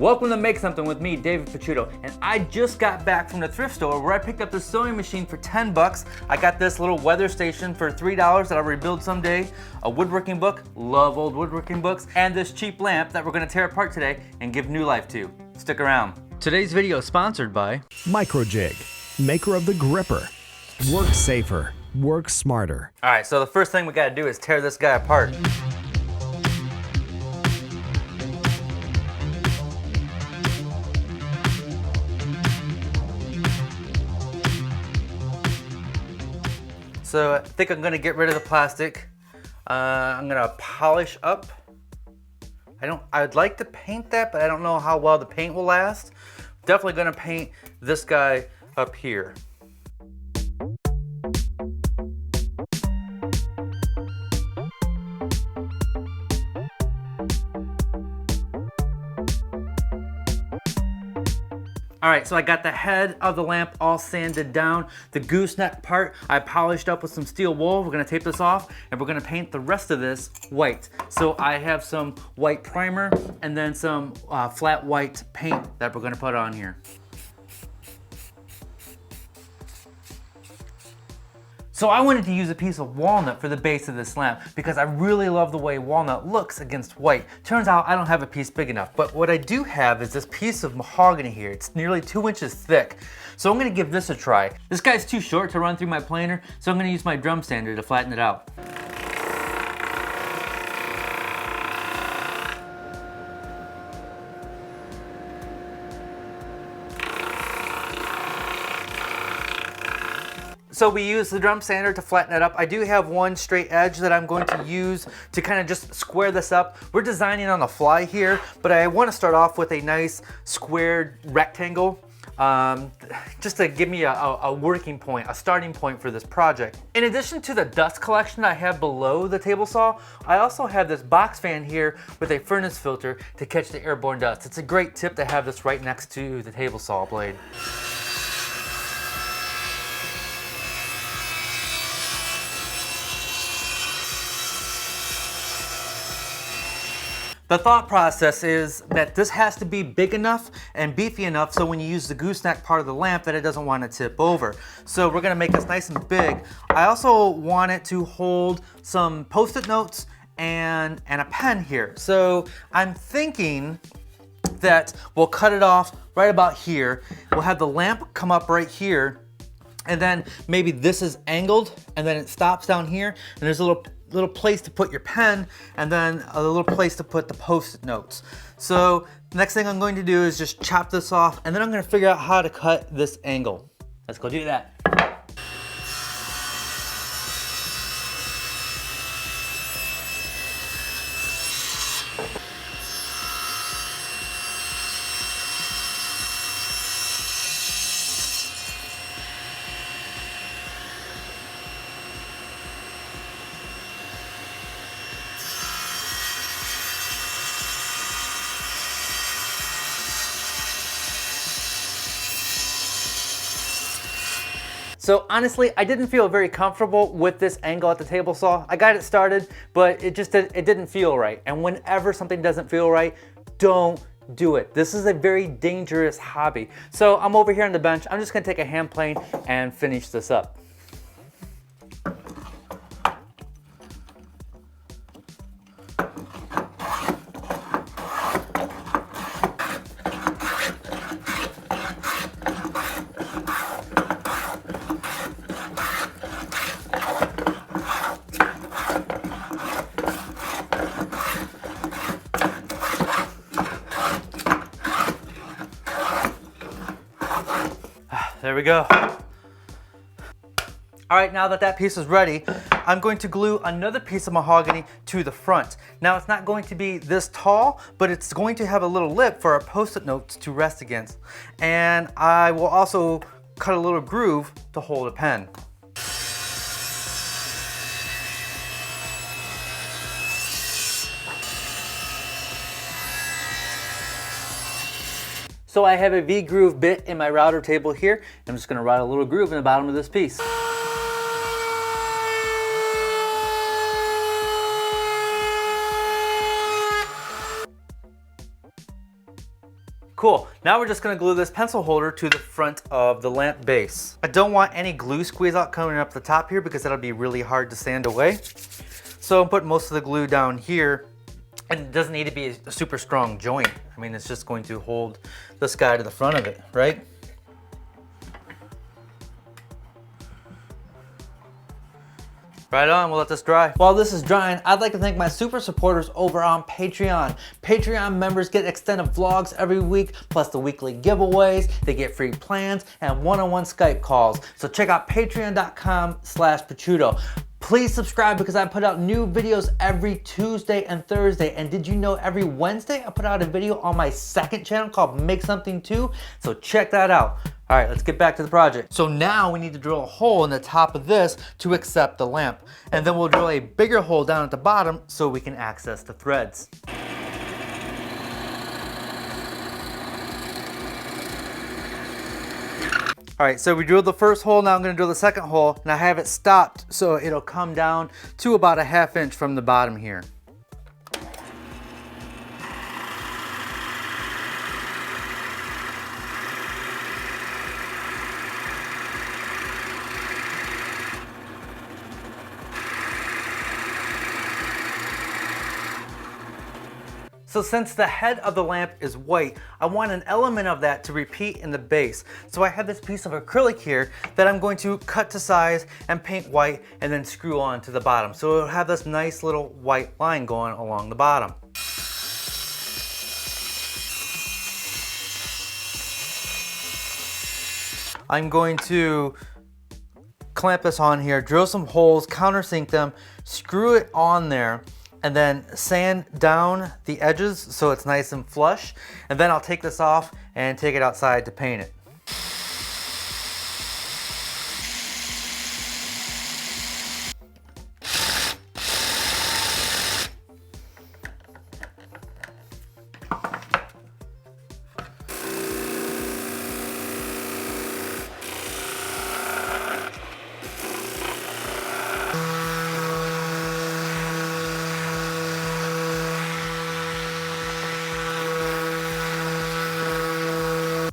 Welcome to Make Something with me, David Picciuto, and I just got back from the thrift store where I picked up this sewing machine for 10 bucks. I got this little weather station for $3 that I'll rebuild someday, a woodworking book, love old woodworking books, and this cheap lamp that we're gonna tear apart today and give new life to. Stick around. Today's video is sponsored by Microjig, maker of the gripper. Work safer, work smarter. All right, so the first thing we gotta do is tear this guy apart. So I think I'm gonna get rid of the plastic. I'm gonna polish up. I'd like to paint that, but I don't know how well the paint will last. Definitely gonna paint this guy up here. All right, so I got the head of the lamp all sanded down. The gooseneck part I polished up with some steel wool. We're gonna tape this off and we're gonna paint the rest of this white. So I have some white primer and then some flat white paint that we're gonna put on here. So I wanted to use a piece of walnut for the base of this lamp because I really love the way walnut looks against white. Turns out I don't have a piece big enough, but what I do have is this piece of mahogany here. It's nearly 2 inches thick. So I'm gonna give this a try. This guy's too short to run through my planer, so I'm gonna use my drum sander to flatten it out. So we use the drum sander to flatten it up. I do have one straight edge that I'm going to use to kind of just square this up. We're designing on the fly here, but I want to start off with a nice squared rectangle just to give me a working point, a starting point for this project. In addition to the dust collection I have below the table saw, I also have this box fan here with a furnace filter to catch the airborne dust. It's a great tip to have this right next to the table saw blade. The thought process is that this has to be big enough and beefy enough so when you use the gooseneck part of the lamp that it doesn't want to tip over. So we're gonna make this nice and big. I also want it to hold some Post-it notes and a pen here. So I'm thinking that we'll cut it off right about here. We'll have the lamp come up right here, and then maybe this is angled and then it stops down here and there's a little place to put your pen and then a little place to put the Post-it notes. So the next thing I'm going to do is just chop this off and then I'm going to figure out how to cut this angle. Let's go do that. So honestly, I didn't feel very comfortable with this angle at the table saw. I got it started, but it didn't feel right. And whenever something doesn't feel right, don't do it. This is a very dangerous hobby. So I'm over here on the bench. I'm just gonna take a hand plane and finish this up. There we go. All right, now that piece is ready, I'm going to glue another piece of mahogany to the front. Now it's not going to be this tall, but it's going to have a little lip for our Post-it notes to rest against. And I will also cut a little groove to hold a pen. So I have a V-groove bit in my router table here. I'm just gonna route a little groove in the bottom of this piece. Cool, now we're just gonna glue this pencil holder to the front of the lamp base. I don't want any glue squeeze out coming up the top here because that'll be really hard to sand away. So I'm putting most of the glue down here, and it doesn't need to be a super strong joint. I mean, it's just going to hold this guy to the front of it, right? Right on, we'll let this dry. While this is drying, I'd like to thank my super supporters over on Patreon. Patreon members get extended vlogs every week, plus the weekly giveaways, they get free plans, and one-on-one Skype calls. So check out patreon.com/Picciuto. Please subscribe because I put out new videos every Tuesday and Thursday. And did you know every Wednesday I put out a video on my second channel called Make Something Too? So check that out. All right, let's get back to the project. So now we need to drill a hole in the top of this to accept the lamp. And then we'll drill a bigger hole down at the bottom so we can access the threads. All right, so we drilled the first hole, now I'm gonna drill the second hole, and I have it stopped so it'll come down to about a 1/2 inch from the bottom here. So since the head of the lamp is white, I want an element of that to repeat in the base. So I have this piece of acrylic here that I'm going to cut to size and paint white and then screw on to the bottom. So it'll have this nice little white line going along the bottom. I'm going to clamp this on here, drill some holes, countersink them, screw it on there, and then sand down the edges so it's nice and flush. And then I'll take this off and take it outside to paint it.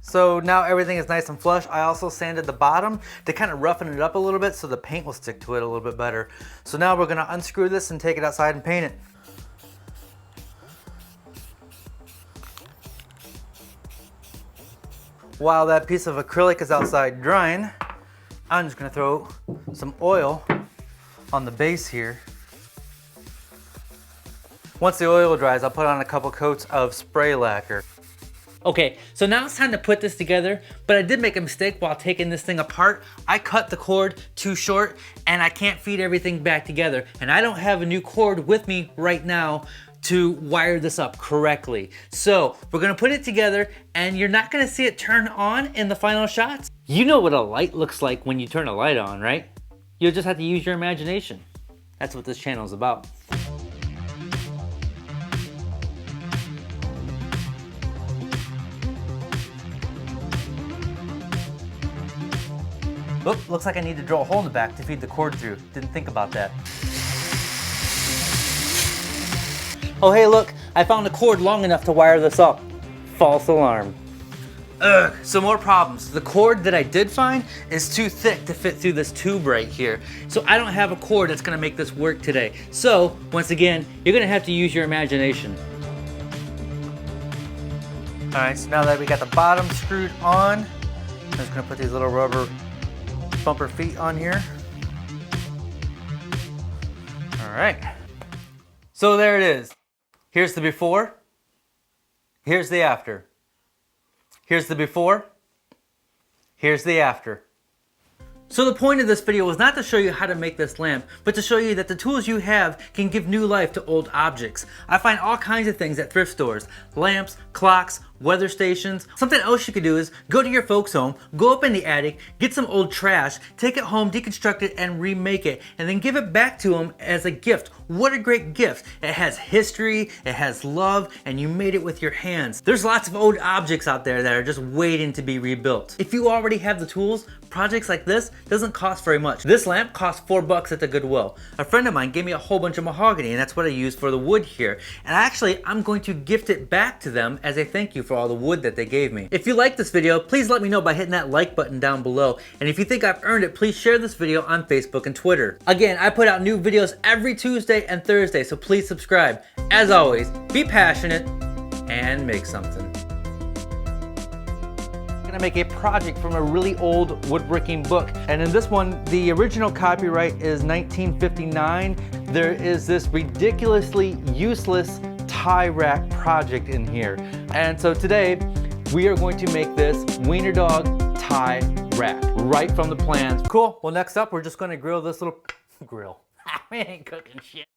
So now everything is nice and flush. I also sanded the bottom to kind of roughen it up a little bit so the paint will stick to it a little bit better. So now we're gonna unscrew this and take it outside and paint it. While that piece of acrylic is outside drying, I'm just gonna throw some oil on the base here. Once the oil dries, I'll put on a couple coats of spray lacquer. Okay, so now it's time to put this together, but I did make a mistake while taking this thing apart. I cut the cord too short and I can't feed everything back together. And I don't have a new cord with me right now to wire this up correctly. So we're gonna put it together and you're not gonna see it turn on in the final shots. You know what a light looks like when you turn a light on, right? You'll just have to use your imagination. That's what this channel is about. Oop, looks like I need to drill a hole in the back to feed the cord through. Didn't think about that. Oh hey look, I found a cord long enough to wire this up. False alarm. Ugh, so more problems. The cord that I did find is too thick to fit through this tube right here. So I don't have a cord that's gonna make this work today. So, once again, you're gonna have to use your imagination. All right, so now that we got the bottom screwed on, I'm just gonna put these little rubber bumper feet on here. All right. So there it is. Here's the before. Here's the after. Here's the before. Here's the after. So the point of this video was not to show you how to make this lamp, but to show you that the tools you have can give new life to old objects. I find all kinds of things at thrift stores. Lamps, clocks, weather stations. Something else you could do is go to your folks' home, go up in the attic, get some old trash, take it home, deconstruct it, and remake it, and then give it back to them as a gift. What a great gift. It has history, it has love, and you made it with your hands. There's lots of old objects out there that are just waiting to be rebuilt. If you already have the tools, projects like this Doesn't cost very much. This lamp cost $4 at the Goodwill. A friend of mine gave me a whole bunch of mahogany, and that's what I use for the wood here. And actually, I'm going to gift it back to them as a thank you for all the wood that they gave me. If you like this video, please let me know by hitting that like button down below. And if you think I've earned it, please share this video on Facebook and Twitter. Again, I put out new videos every Tuesday and Thursday, so please subscribe. As always, be passionate and make something. I'm gonna make a project from a really old woodworking book, and in this one the original copyright is 1959. There is this ridiculously useless tie rack project in here, and so today we are going to make this wiener dog tie rack right from the plans. Cool. Well, next up we're just going to grill this little grill. We ain't cooking shit.